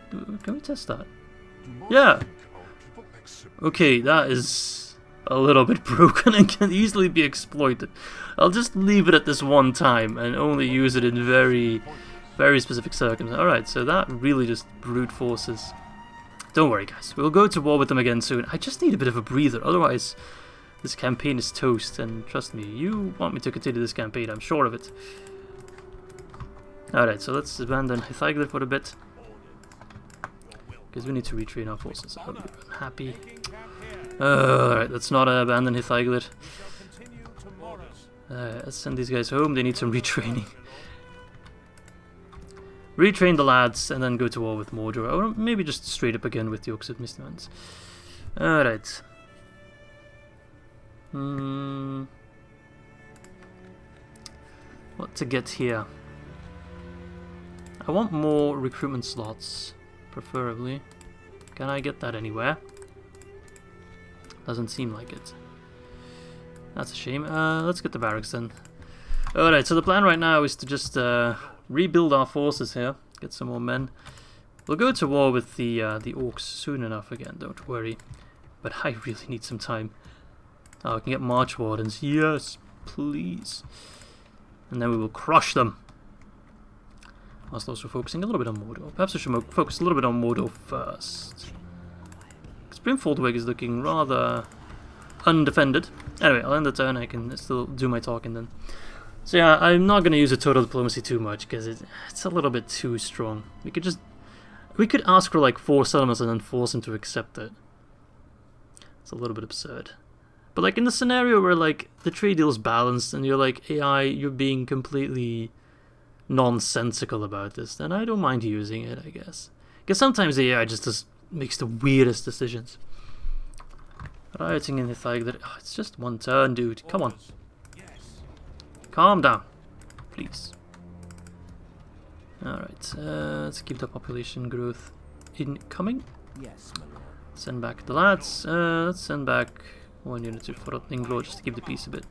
Can we test that? Yeah. Okay, that is a little bit broken and can easily be exploited. I'll just leave it at this one time and only use it in very, very specific circumstances. Alright, so that really just brute forces. Don't worry, guys. We'll go to war with them again soon. I just need a bit of a breather, otherwise this campaign is toast, and trust me, you want me to continue this campaign, I'm sure of it. Alright, so let's abandon Hithagler for a bit. Because we need to retrain our forces. I'm happy. Alright, let's not abandon Hithagler. Let's send these guys home, they need some retraining. Retrain the lads, and then go to war with Mordor. Or maybe just straight up again with the Orcs of Misty Mountains. Alright. What to get here? I want more recruitment slots, preferably. Can I get that anywhere? Doesn't seem like it. That's a shame. Let's get the barracks then. Alright, so the plan right now is to just rebuild our forces here. Get some more men. We'll go to war with the orcs soon enough again, don't worry. But I really need some time. Oh, we can get March Wardens. Yes, please. And then we will crush them. Whilst also focusing a little bit on Mordor. Perhaps I should focus a little bit on Mordor first. Because Brimfoldweg is looking rather undefended. Anyway, I'll end the turn. I can still do my talking then. So yeah, I'm not going to use a total diplomacy too much because it's a little bit too strong. We could ask for like 4 settlements and then force him to accept it. It's a little bit absurd. But like in the scenario where like the trade deal is balanced and you're like AI, you're being completely nonsensical about this, then I don't mind using it, I guess. Because sometimes the AI just makes the weirdest decisions. Rioting in the Thigh, it's just one turn, dude. Come on. Calm down, please. Alright, let's keep the population growth incoming. Yes, my lord. Send back the lads. Let's send back 1 unit to Forotning Glow just to keep the peace a bit.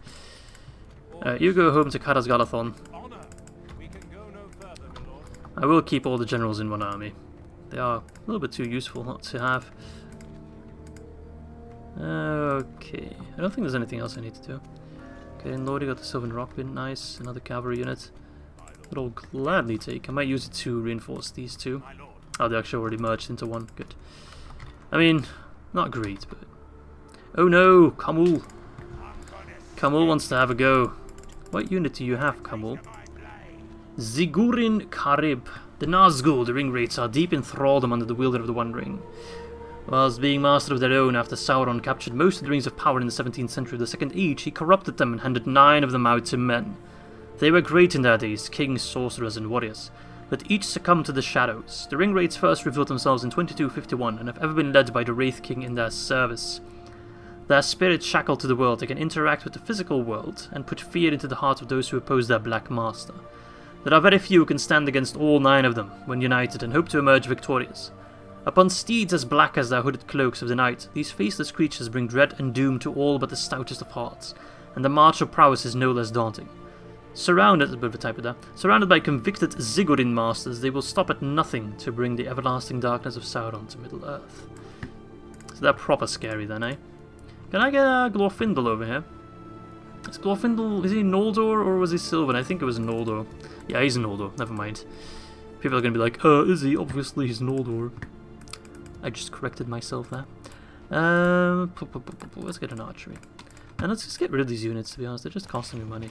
You go home to Karas Galathon. I will keep all the generals in one army. They are a little bit too useful not to have. Okay, I don't think there's anything else I need to do. Okay, and Lordy got the Silvan Rockwind, nice. Another cavalry unit. That I'll gladly take. I might use it to reinforce these two. Oh, they actually already merged into one. Good. I mean, not great, but... Oh no, Kamul! Kamul wants to have a go. What unit do you have, Kamul? Zigurin Karib. The Nazgul, the ring wraiths, are deep in thraldom under the wielder of the One Ring. Whilst being master of their own after Sauron captured most of the rings of power in the 17th century of the Second Age, he corrupted them and handed 9 of them out to men. They were great in their days, kings, sorcerers, and warriors, but each succumbed to the shadows. The ring wraiths first revealed themselves in 2251 and have ever been led by the Wraith King in their service. Their spirits shackled to the world, they can interact with the physical world and put fear into the hearts of those who oppose their Black Master. There are very few who can stand against all 9 of them when united and hope to emerge victorious. Upon steeds as black as their hooded cloaks of the night, these faceless creatures bring dread and doom to all but the stoutest of hearts, and the march of prowess is no less daunting. Surrounded by convicted Zigurin masters, they will stop at nothing to bring the everlasting darkness of Sauron to Middle-earth. So they're proper scary then, eh? Can I get Glorfindel over here? Is Glorfindel, is he Noldor or was he Silvan? I think it was Noldor. Yeah, he's Noldor, never mind. People are gonna be like, Izzy, obviously he's Noldor. I just corrected myself there. Let's get an archery. And let's just get rid of these units, to be honest, they're just costing me money.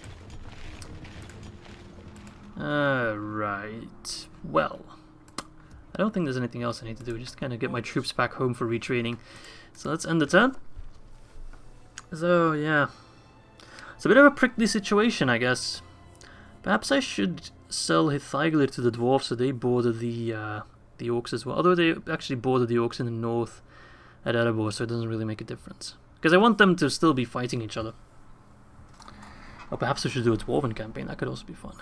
Right. Well, I don't think there's anything else I need to do, just kind of get my troops back home for retraining. So let's end the turn. So, yeah. It's a bit of a prickly situation, I guess. Perhaps I should sell Hithaglir to the Dwarves so they border the Orcs as well. Although they actually border the Orcs in the north at Eriador, so it doesn't really make a difference. Because I want them to still be fighting each other. Or perhaps I should do a Dwarven campaign, that could also be fun.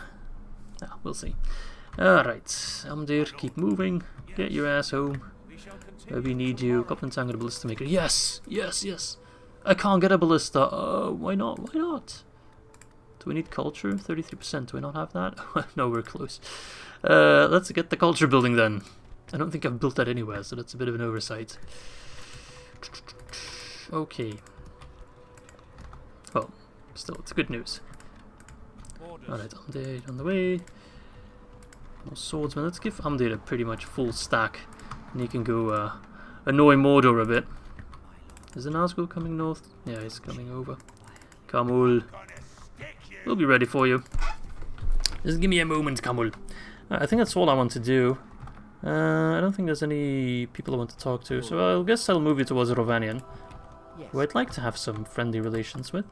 Ah, we'll see. Alright, Amdir, keep moving. Get your ass home. We need you. Goblin tank and a ballista maker. Yes! Yes, yes! I can't get a ballista. Why not? Why not? Do we need culture? 33%. Do we not have that? No, we're close. Let's get the culture building then. I don't think I've built that anywhere, so that's a bit of an oversight. Okay. Well, still, it's good news. Alright, Amdir on the way. More swordsmen. Let's give Amdir a pretty much full stack. And he can go annoy Mordor a bit. Is the Nazgul coming north? Yeah, he's coming over. Kamul. We'll be ready for you. Just give me a moment, Kamul. I think that's all I want to do. I don't think there's any people I want to talk to, so I guess I'll move you towards Rovanian, who I'd like to have some friendly relations with.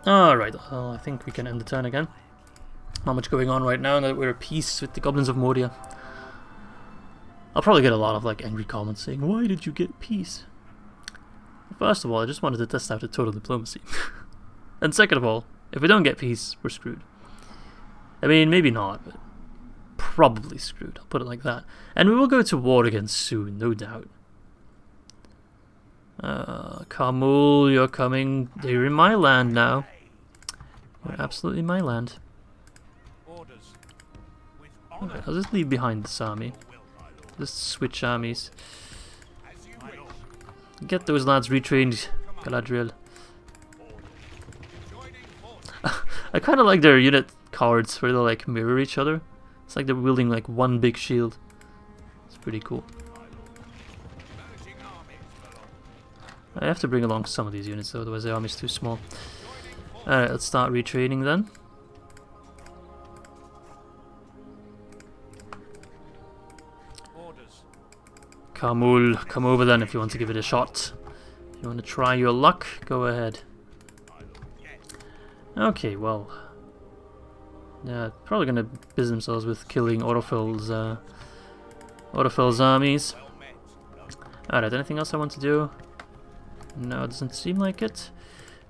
Alright, well, I think we can end the turn again. Not much going on right now that we're at peace with the goblins of Moria. I'll probably get a lot of like angry comments saying, why did you get peace? First of all, I just wanted to test out a total diplomacy. And second of all, if we don't get peace, we're screwed. I mean, maybe not, but probably screwed, I'll put it like that. And we will go to war again soon, no doubt. Kamul, you're coming. You're in my land now. You're absolutely in my land. Okay, I'll just leave behind this army. Just switch armies. Get those lads retrained, Galadriel. I kind of like their unit cards where they like mirror each other. It's like they're wielding like one big shield. It's pretty cool. I have to bring along some of these units though, otherwise the army's too small. Alright, let's start retraining then. Kamul, come over then if you want to give it a shot. If you want to try your luck, go ahead. Okay, well. Yeah, probably gonna busy themselves with killing Orofil's armies. Alright, anything else I want to do? No, it doesn't seem like it.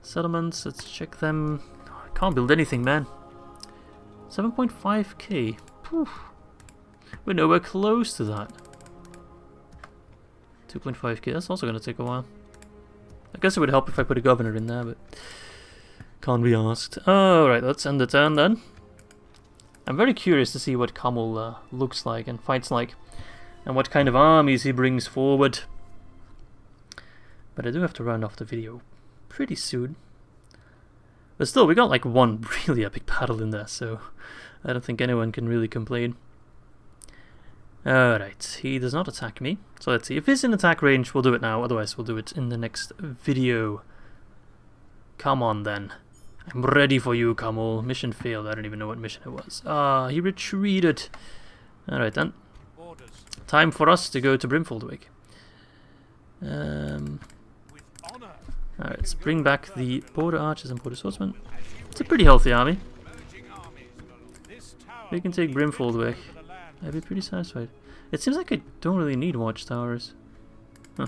Settlements, let's check them. I can't build anything, man. 7.5k. We're nowhere close to that. 2.5k, that's also going to take a while. I guess it would help if I put a governor in there, but can't be asked. Alright, let's end the turn then. I'm very curious to see what Kamul looks like and fights like, and what kind of armies he brings forward. But I do have to round off the video pretty soon. But still, we got like one really epic battle in there, so I don't think anyone can really complain. Alright, he does not attack me. So let's see. If he's in attack range, we'll do it now. Otherwise, we'll do it in the next video. Come on, then. I'm ready for you, Kamul. Mission failed. I don't even know what mission it was. Ah, he retreated. Alright, then. Time for us to go to Brimfoldwick. Alright, let's bring back the border archers and border swordsmen. It's a pretty healthy army. We can take Brimfoldwick. I'd be pretty satisfied. It seems like I don't really need watchtowers. Huh.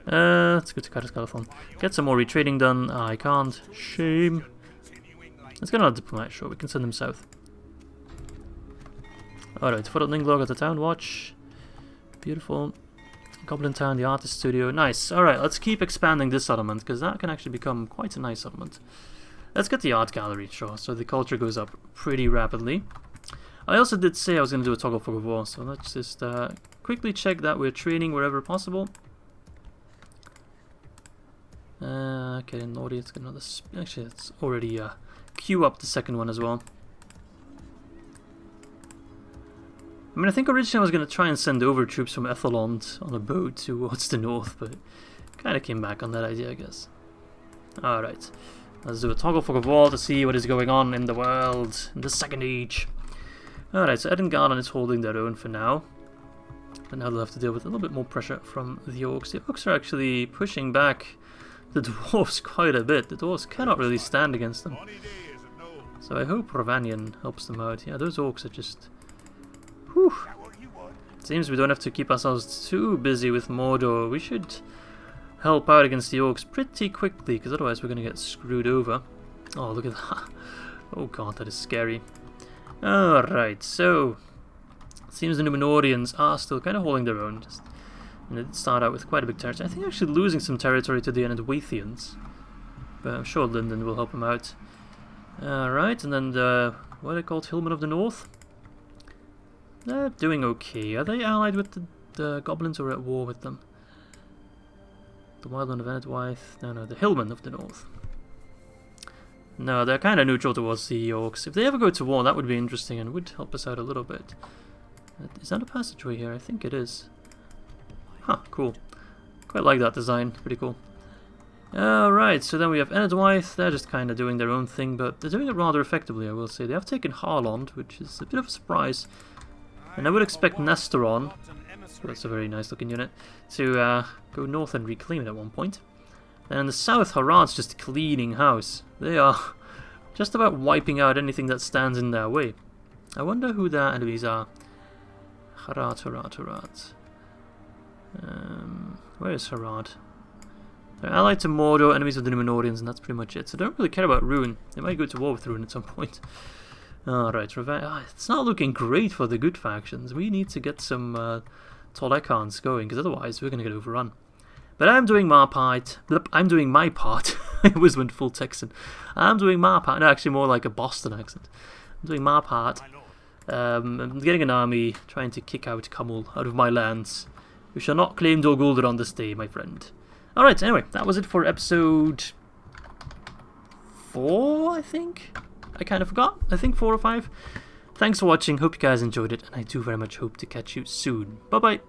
Let's go to Katascalathon. Get some more retraining done. I can't. Shame. Let's get another diplomat. Sure, we can send them south. Alright, Fodlinglog at the town watch. Beautiful. Goblin Town, the artist studio. Nice. Alright, let's keep expanding this settlement, because that can actually become quite a nice settlement. Let's get the art gallery, sure, so the culture goes up pretty rapidly. I also did say I was going to do a toggle for war, so let's just quickly check that we're training wherever possible. Okay, naughty, let's get another... Actually, let's already queue up the second one as well. I mean, I think originally I was going to try and send over troops from Ethelond on a boat towards the north, but kind of came back on that idea, I guess. Alright, let's do a toggle for war to see what is going on in the world in the Second Age. Alright, so Ed and Garland is holding their own for now. But now they'll have to deal with a little bit more pressure from the Orcs. The Orcs are actually pushing back the Dwarves quite a bit. The Dwarves cannot really stand against them. So I hope Rovanian helps them out. Yeah, those Orcs are just... Whew. Seems we don't have to keep ourselves too busy with Mordor. We should help out against the Orcs pretty quickly, because otherwise we're going to get screwed over. Oh, look at that. Oh god, that is scary. Alright, so seems the Númenóreans are still kind of holding their own. Just, they did start out with quite a big territory. I think actually losing some territory to the Endwaithians. But I'm sure Linden will help him out. Alright, and then the... what are they called? Hillmen of the North? They're doing okay. Are they allied with the goblins or at war with them? The Wildland of Endwaith? No, the Hillmen of the North. No, they're kind of neutral towards the Orcs. If they ever go to war, that would be interesting and would help us out a little bit. Is that a passageway here? I think it is. Huh, cool. Quite like that design. Pretty cool. Alright, so then we have Endwaith. They're just kind of doing their own thing, but they're doing it rather effectively, I will say. They have taken Harland, which is a bit of a surprise. And I would expect Nestoron, that's a very nice looking unit, to go north and reclaim it at one point. And in the south, Harad's just cleaning house. They are just about wiping out anything that stands in their way. I wonder who their enemies are. Harad. Where is Harad? They're allied to Mordor, enemies of the Númenóreans, and that's pretty much it. So I don't really care about Rhun. They might go to war with Rhun at some point. Alright, it's not looking great for the good factions. We need to get some Tolekans going, because otherwise we're going to get overrun. But I'm doing my part. I'm doing my part. I always went full Texan. I'm doing my part. No, actually more like a Boston accent. I'm doing my part. I'm getting an army, trying to kick out Cumul out of my lands. We shall not claim Dol Guldur on this day, my friend. Alright, anyway, that was it for episode 4, I think? I kind of forgot. I think 4 or 5. Thanks for watching. Hope you guys enjoyed it, and I do very much hope to catch you soon. Bye-bye.